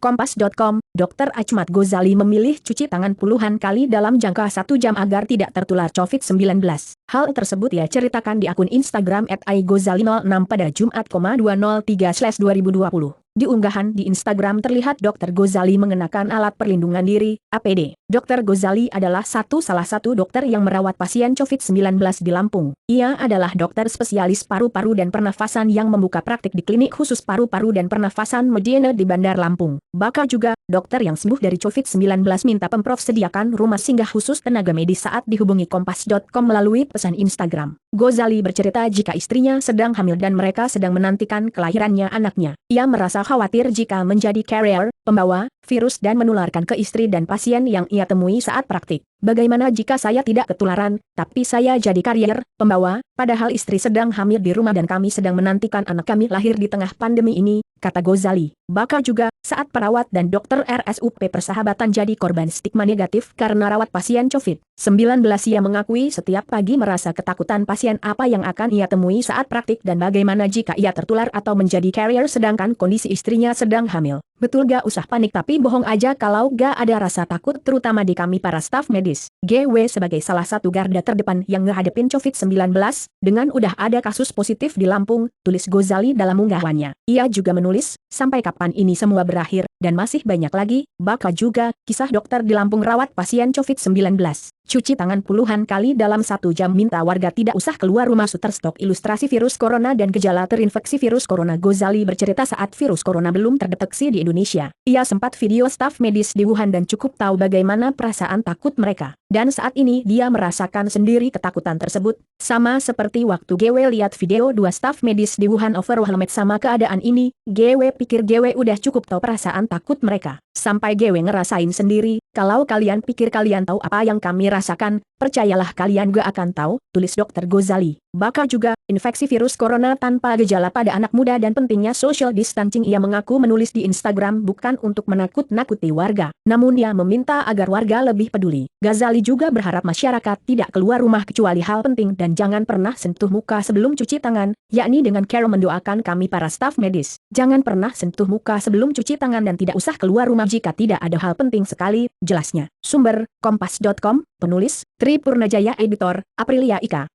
Kompas.com, Dr. Achmad Ghazali memilih cuci tangan puluhan kali dalam jangka 1 jam agar tidak tertular COVID-19. Hal tersebut ia ceritakan di akun Instagram @ighazali06 pada Jumat, 203/2020. Di unggahan di Instagram terlihat Dr. Ghazali mengenakan alat perlindungan diri, APD. Dr. Ghazali adalah salah satu dokter yang merawat pasien COVID-19 di Lampung. Ia adalah dokter spesialis paru-paru dan pernafasan yang membuka praktik di klinik khusus paru-paru dan pernafasan Mediana di Bandar Lampung. Bakal juga, dokter yang sembuh dari COVID-19 minta Pemprov sediakan rumah singgah khusus tenaga medis saat dihubungi Kompas.com melalui pesan Instagram. Ghazali bercerita jika istrinya sedang hamil dan mereka sedang menantikan kelahirannya anaknya. Ia merasa khawatir jika menjadi carrier, pembawa virus dan menularkan ke istri dan pasien yang ia temui saat praktik. Bagaimana jika saya tidak ketularan, tapi saya jadi carrier, pembawa, padahal istri sedang hamil di rumah dan kami sedang menantikan anak kami lahir di tengah pandemi ini, kata Ghazali. Bakal juga, saat perawat dan dokter RSUP Persahabatan jadi korban stigma negatif karena rawat pasien COVID-19, ia mengakui setiap pagi merasa ketakutan pasien apa yang akan ia temui saat praktik dan bagaimana jika ia tertular atau menjadi carrier sedangkan kondisi istrinya sedang hamil. Betul gak usah panik tapi bohong aja kalau gak ada rasa takut terutama di kami para staf medis. GW sebagai salah satu garda terdepan yang ngehadepin COVID-19, dengan udah ada kasus positif di Lampung, tulis Ghazali dalam unggahannya. Ia juga menulis, sampai kapan ini semua berakhir, dan masih banyak lagi, bakal juga, kisah dokter di Lampung rawat pasien COVID-19. Cuci tangan puluhan kali dalam 1 jam minta warga tidak usah keluar rumah. Shutterstock ilustrasi virus corona dan gejala terinfeksi virus corona. Ghazali bercerita saat virus corona belum terdeteksi di Indonesia. Ia sempat video staf medis di Wuhan dan cukup tahu bagaimana perasaan takut mereka. Dan saat ini dia merasakan sendiri ketakutan tersebut. Sama seperti waktu GW lihat video 2 staf medis di Wuhan overwhelmed sama keadaan ini, GW pikir GW udah cukup tahu perasaan takut mereka. Sampai GW ngerasain sendiri, kalau kalian pikir kalian tahu apa yang kami rasakan, percayalah kalian gak akan tahu, tulis Dr. Ghazali. Bakal juga, infeksi virus corona tanpa gejala pada anak muda dan pentingnya social distancing. Ia mengaku menulis di Instagram bukan untuk menakut-nakuti warga, namun ia meminta agar warga lebih peduli. Ghazali juga berharap masyarakat tidak keluar rumah kecuali hal penting dan jangan pernah sentuh muka sebelum cuci tangan, yakni dengan cara mendoakan kami para staf medis. Jangan pernah sentuh muka sebelum cuci tangan dan tidak usah keluar rumah jika tidak ada hal penting sekali, jelasnya. Sumber, Kompas.com, penulis, Tri Purnajaya, editor, Aprilia Ika.